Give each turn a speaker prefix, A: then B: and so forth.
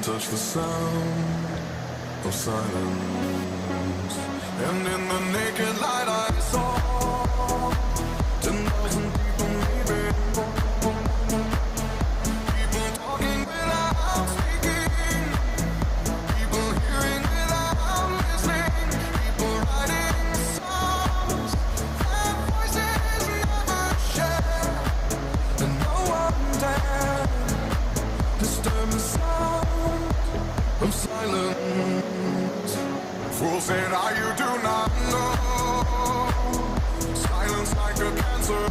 A: touch the sound of silence. And in the naked light I saw 10,000 people maybe. People talking without speaking. People hearing without listening. People writing songs that voices never share. And no one dared disturb the sound of silence. Fools said, you do not know. Silence like a cancer